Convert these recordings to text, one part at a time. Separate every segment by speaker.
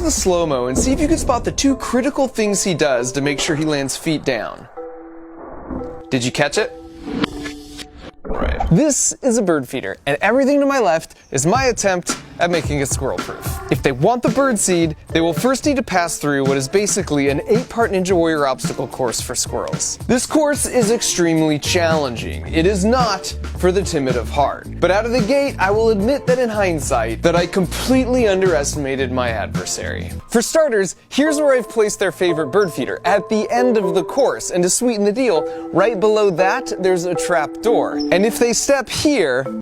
Speaker 1: the slow-mo and see if you can spot the two critical things he does to make sure he lands feet down. Did you catch it? Right. This is a bird feeder, and everything to my left is my attempt at making it squirrel-proof. If they want the bird seed, they will first need to pass through what is basically an 8-part Ninja Warrior obstacle course for squirrels. This course is extremely challenging. It is not for the timid of heart. But out of the gate, I will admit that in hindsight, that I completely underestimated my adversary. For starters, here's where I've placed their favorite bird feeder, at the end of the course. And to sweeten the deal, right below that, there's a trap door. And if they step here,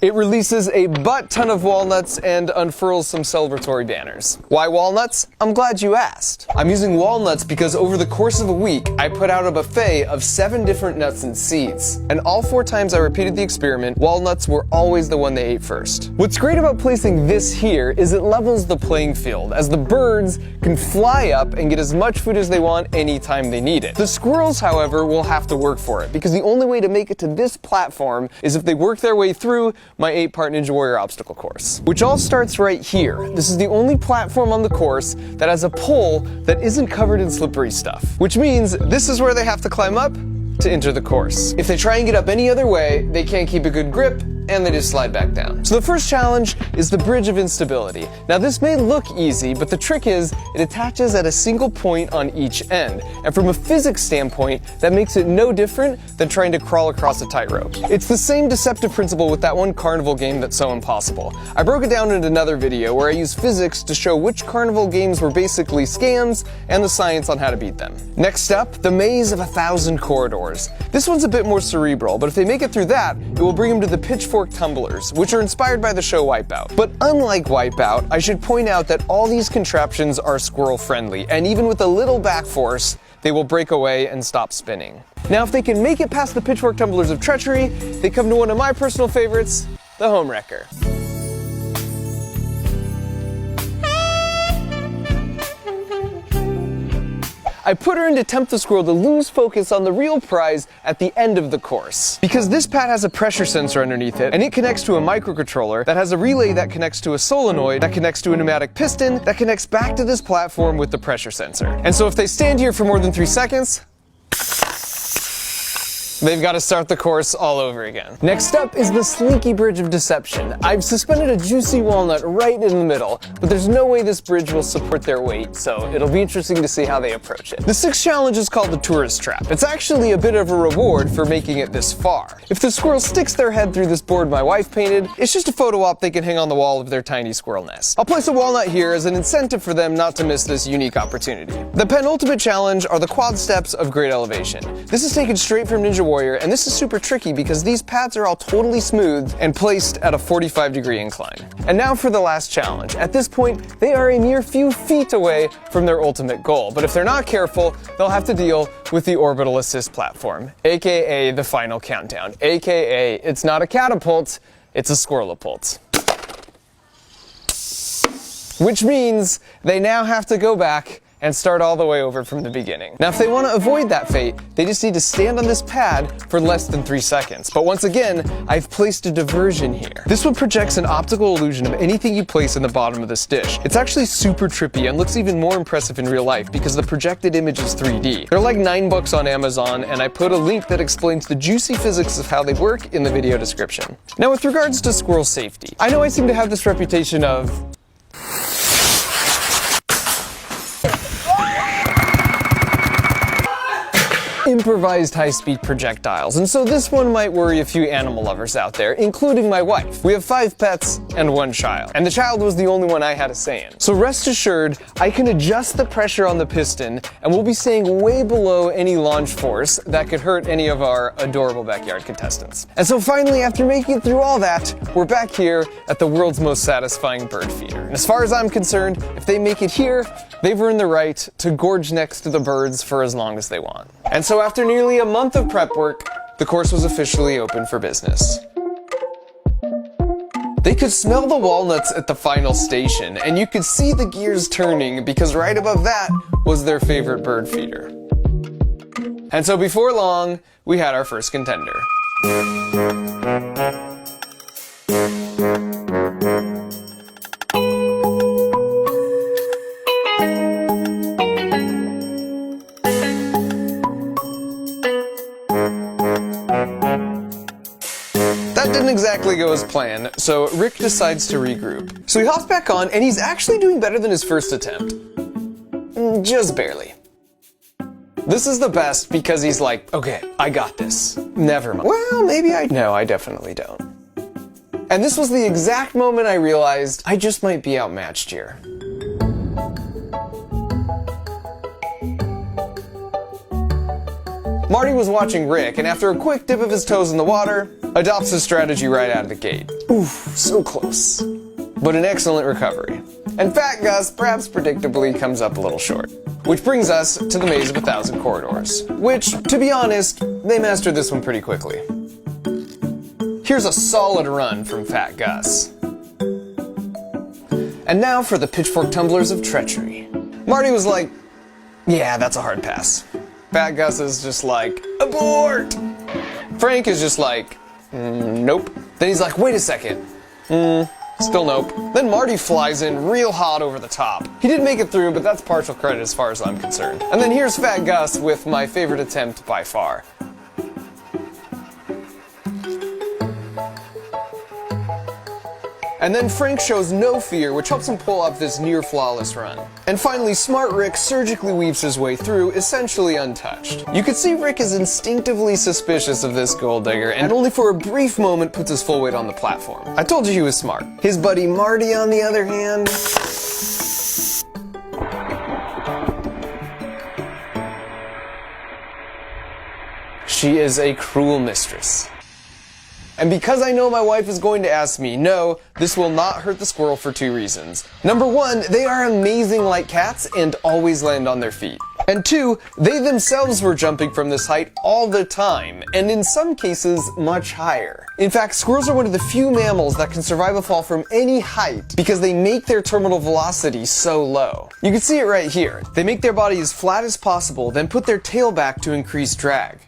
Speaker 1: it releases a butt ton of walnuts and unfurls some celebratory banners. Why walnuts? I'm glad you asked. I'm using walnuts because over the course of a week, I put out a buffet of 7 different nuts and seeds. And all 4 times I repeated the experiment, walnuts were always the one they ate first. What's great about placing this here is it levels the playing field, as the birds can fly up and get as much food as they want anytime they need it. The squirrels, however, will have to work for it, because the only way to make it to this platform is if they work their way through my 8-part Ninja Warrior obstacle course, which all starts right here. This is the only platform on the course that has a pole that isn't covered in slippery stuff, which means this is where they have to climb up to enter the course. If they try and get up any other way, they can't keep a good grip, and they just slide back down. So the first challenge is the bridge of instability. Now this may look easy, but the trick is it attaches at a single point on each end. And from a physics standpoint, that makes it no different than trying to crawl across a tightrope. It's the same deceptive principle with that one carnival game that's so impossible. I broke it down in another video where I used physics to show which carnival games were basically scams and the science on how to beat them. Next up, the maze of 1,000 corridors. This one's a bit more cerebral, but if they make it through that, it will bring them to the pitchfork tumblers, which are inspired by the show Wipeout. But unlike Wipeout, I should point out that all these contraptions are squirrel friendly, and even with a little back force, they will break away and stop spinning. Now if they can make it past the pitchfork tumblers of treachery, they come to one of my personal favorites, the home wrecker. I put her in to tempt the squirrel to lose focus on the real prize at the end of the course. Because this pad has a pressure sensor underneath it, and it connects to a microcontroller that has a relay that connects to a solenoid, that connects to a pneumatic piston, that connects back to this platform with the pressure sensor. And so if they stand here for more than 3 seconds, they've got to start the course all over again. Next up is the slinky bridge of deception. I've suspended a juicy walnut right in the middle, but there's no way this bridge will support their weight, so it'll be interesting to see how they approach it. The 6th challenge is called the tourist trap. It's actually a bit of a reward for making it this far. If the squirrel sticks their head through this board my wife painted, it's just a photo op they can hang on the wall of their tiny squirrel nest. I'll place a walnut here as an incentive for them not to miss this unique opportunity. The penultimate challenge are the quad steps of great elevation. This is taken straight from Ninja Warrior, and this is super tricky because these pads are all totally smooth and placed at a 45-degree incline. And now for the last challenge. At this point, they are a mere few feet away from their ultimate goal, but if they're not careful, they'll have to deal with the orbital assist platform, aka the final countdown, aka it's not a catapult, it's a squirrelapult. Which means they now have to go back and start all the way over from the beginning. Now if they want to avoid that fate, they just need to stand on this pad for less than 3 seconds. But once again, I've placed a diversion here. This one projects an optical illusion of anything you place in the bottom of this dish. It's actually super trippy and looks even more impressive in real life because the projected image is 3D. They're like $9 on Amazon, and I put a link that explains the juicy physics of how they work in the video description. Now with regards to squirrel safety, I know I seem to have this reputation of improvised high-speed projectiles, and so this one might worry a few animal lovers out there, including my wife. We have 5 pets and 1 child, and the child was the only one I had a say in. So rest assured, I can adjust the pressure on the piston, and we'll be staying way below any launch force that could hurt any of our adorable backyard contestants. And so finally, after making it through all that, we're back here at the world's most satisfying bird feeder. And as far as I'm concerned, if they make it here, they've earned the right to gorge next to the birds for as long as they want. And so after nearly a month of prep work, the course was officially open for business. They could smell the walnuts at the final station, and you could see the gears turning because right above that was their favorite bird feeder. And so before long, we had our first contender. exactly go as planned, so Rick decides to regroup. So he hops back on, and he's actually doing better than his first attempt. Just barely. This is the best because he's like, okay, I got this. Never mind. Well, maybe no, I definitely don't. And this was the exact moment I realized I just might be outmatched here. Marty was watching Rick, and after a quick dip of his toes in the water, adopts his strategy right out of the gate. Oof, so close. But an excellent recovery. And Fat Gus, perhaps predictably, comes up a little short. Which brings us to the Maze of 1,000 Corridors, which, to be honest, they mastered this one pretty quickly. Here's a solid run from Fat Gus. And now for the pitchfork tumblers of treachery. Marty was like, yeah, that's a hard pass. Fat Gus is just like, abort! Frank is just like, nope. Then he's like, wait a second. Still nope. Then Marty flies in real hot over the top. He did make it through, but that's partial credit as far as I'm concerned. And then here's Fat Gus with my favorite attempt by far. And then Frank shows no fear, which helps him pull off this near-flawless run. And finally, Smart Rick surgically weaves his way through, essentially untouched. You can see Rick is instinctively suspicious of this gold digger, and only for a brief moment puts his full weight on the platform. I told you he was smart. His buddy Marty, on the other hand... she is a cruel mistress. And because I know my wife is going to ask me, no, this will not hurt the squirrel for 2 reasons. Number 1, they are amazing like cats and always land on their feet. And 2, they themselves were jumping from this height all the time, and in some cases, much higher. In fact, squirrels are one of the few mammals that can survive a fall from any height because they make their terminal velocity so low. You can see it right here. They make their body as flat as possible, then put their tail back to increase drag.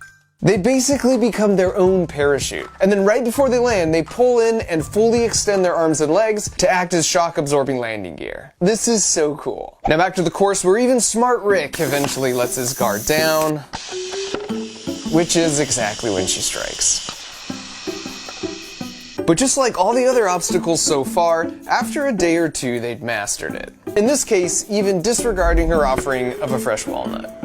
Speaker 1: They basically become their own parachute. And then right before they land, they pull in and fully extend their arms and legs to act as shock-absorbing landing gear. This is so cool. Now back to the course where even Smart Rick eventually lets his guard down, which is exactly when she strikes. But just like all the other obstacles so far, after a day or 2, they'd mastered it. In this case, even disregarding her offering of a fresh walnut.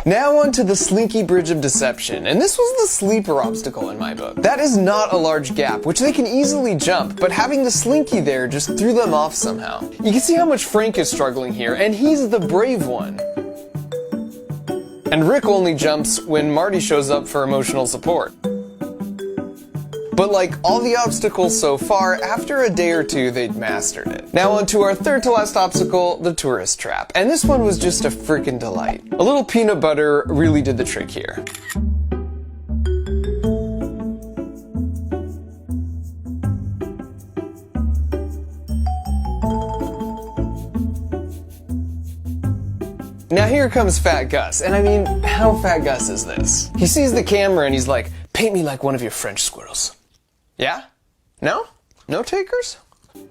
Speaker 1: Now on to the Slinky Bridge of Deception, and this was the sleeper obstacle in my book. That is not a large gap, which they can easily jump, but having the Slinky there just threw them off somehow. You can see how much Frank is struggling here, and he's the brave one. And Rick only jumps when Marty shows up for emotional support. But like all the obstacles so far, after a day or 2, they'd mastered it. Now on to our third to last obstacle, the tourist trap. And this one was just a freaking delight. A little peanut butter really did the trick here. Now here comes Fat Gus, and I mean, how Fat Gus is this? He sees the camera and he's like, paint me like one of your French squirrels. Yeah? No? No takers?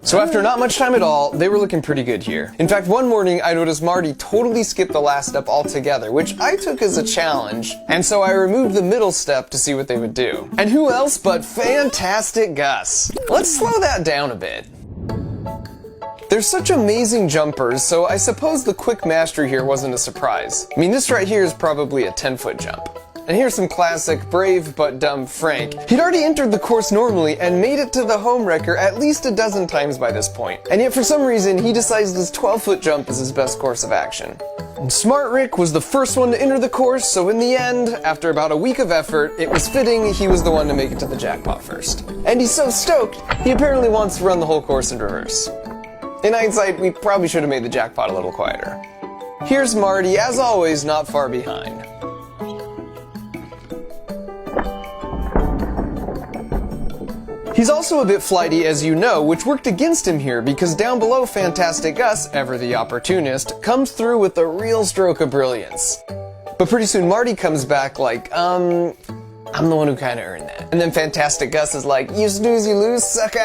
Speaker 1: So after not much time at all, they were looking pretty good here. In fact, one morning I noticed Marty totally skipped the last step altogether, which I took as a challenge, and so I removed the middle step to see what they would do. And who else but Fantastic Gus? Let's slow that down a bit. They're such amazing jumpers, so I suppose the quick mastery here wasn't a surprise. I mean, this right here is probably a 10-foot jump. And here's some classic brave but dumb Frank. He'd already entered the course normally and made it to the home wrecker at least a dozen times by this point. And yet for some reason, he decides this 12-foot jump is his best course of action. And Smart Rick was the first one to enter the course, so in the end, after about a week of effort, it was fitting he was the one to make it to the jackpot first. And he's so stoked, he apparently wants to run the whole course in reverse. In hindsight, we probably should have made the jackpot a little quieter. Here's Marty, as always, not far behind. He's also a bit flighty, as you know, which worked against him here because down below Fantastic Gus, ever the opportunist, comes through with a real stroke of brilliance. But pretty soon Marty comes back like, I'm the one who kind of earned that. And then Fantastic Gus is like, you snooze, you lose, sucker.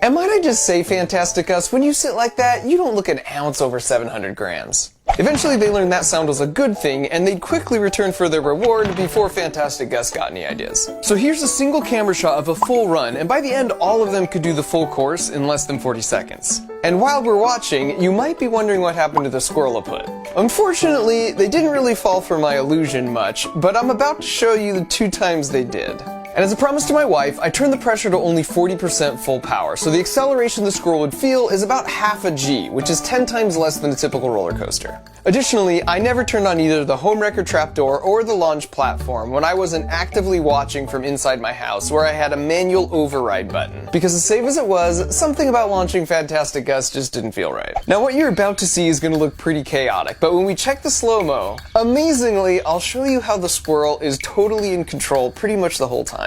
Speaker 1: And might I just say, Fantastic Gus, when you sit like that, you don't look an ounce over 700 grams. Eventually they learned that sound was a good thing, and they'd quickly return for their reward before Fantastic Gus got any ideas. So here's a single camera shot of a full run, and by the end all of them could do the full course in less than 40 seconds. And while we're watching, you might be wondering what happened to the squirrelaput. Unfortunately, they didn't really fall for my illusion much, but I'm about to show you the 2 times they did. And as a promise to my wife, I turned the pressure to only 40% full power, so the acceleration the squirrel would feel is about half a G, which is 10 times less than a typical roller coaster. Additionally, I never turned on either the home wrecker trapdoor or the launch platform when I wasn't actively watching from inside my house where I had a manual override button. Because as safe as it was, something about launching Fantastic Gus just didn't feel right. Now what you're about to see is going to look pretty chaotic, but when we check the slow-mo, amazingly, I'll show you how the squirrel is totally in control pretty much the whole time.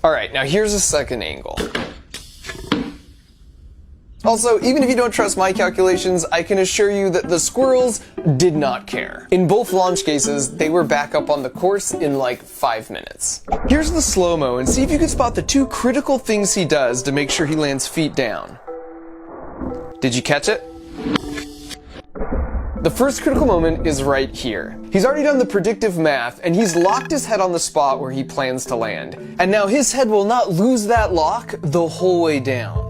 Speaker 1: Alright, now here's a second angle. Also, even if you don't trust my calculations, I can assure you that the squirrels did not care. In both launch cases, they were back up on the course in like 5 minutes. Here's the slow-mo, and see if you can spot the 2 critical things he does to make sure he lands feet down. Did you catch it? The first critical moment is right here. He's already done the predictive math, and he's locked his head on the spot where he plans to land. And now his head will not lose that lock the whole way down.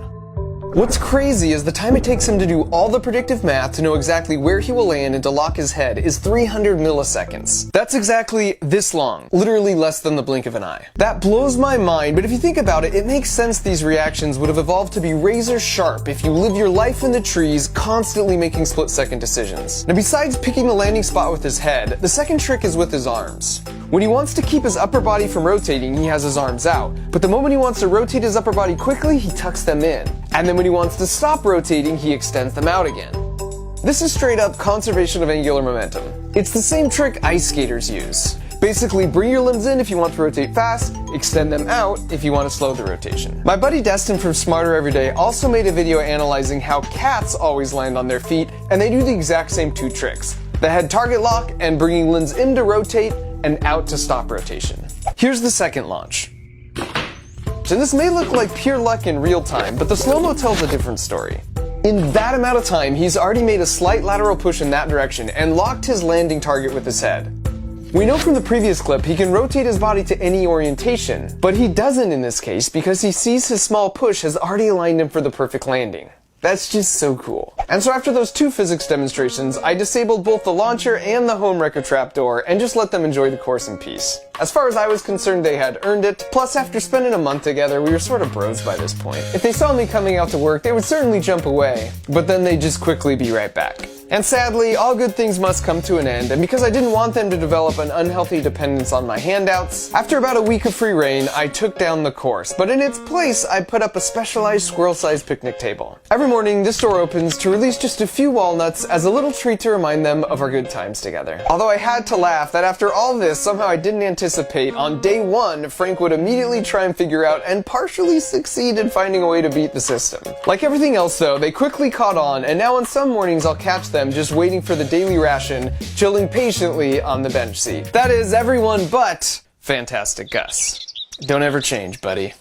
Speaker 1: What's crazy is the time it takes him to do all the predictive math to know exactly where he will land and to lock his head is 300 milliseconds. That's exactly this long, literally less than the blink of an eye. That blows my mind, but if you think about it, it makes sense these reactions would have evolved to be razor sharp if you live your life in the trees, constantly making split-second decisions. Now besides picking the landing spot with his head, the second trick is with his arms. When he wants to keep his upper body from rotating, he has his arms out. But the moment he wants to rotate his upper body quickly, he tucks them in. And then when he wants to stop rotating, he extends them out again. This is straight up conservation of angular momentum. It's the same trick ice skaters use. Basically, bring your limbs in if you want to rotate fast, extend them out if you want to slow the rotation. My buddy Destin from Smarter Everyday also made a video analyzing how cats always land on their feet, and they do the exact same 2 tricks. The head target lock and bringing limbs in to rotate and out to stop rotation. Here's the second launch. And this may look like pure luck in real time, but the slow-mo tells a different story. In that amount of time, he's already made a slight lateral push in that direction and locked his landing target with his head. We know from the previous clip he can rotate his body to any orientation, but he doesn't in this case because he sees his small push has already aligned him for the perfect landing. That's just so cool. And so after those 2 physics demonstrations, I disabled both the launcher and the home wrecker trapdoor and just let them enjoy the course in peace. As far as I was concerned, they had earned it. Plus, after spending a month together, we were sort of bros by this point. If they saw me coming out to work, they would certainly jump away, but then they'd just quickly be right back. And sadly, all good things must come to an end, and because I didn't want them to develop an unhealthy dependence on my handouts, after about a week of free reign, I took down the course, but in its place, I put up a specialized squirrel-sized picnic table. Every morning, this door opens to release just a few walnuts as a little treat to remind them of our good times together. Although I had to laugh that after all this, somehow I didn't anticipate on day 1, Frank would immediately try and figure out and partially succeed in finding a way to beat the system. Like everything else though, they quickly caught on, and now on some mornings I'll catch them just waiting for the daily ration, chilling patiently on the bench seat. That is everyone but Fantastic Gus. Don't ever change, buddy.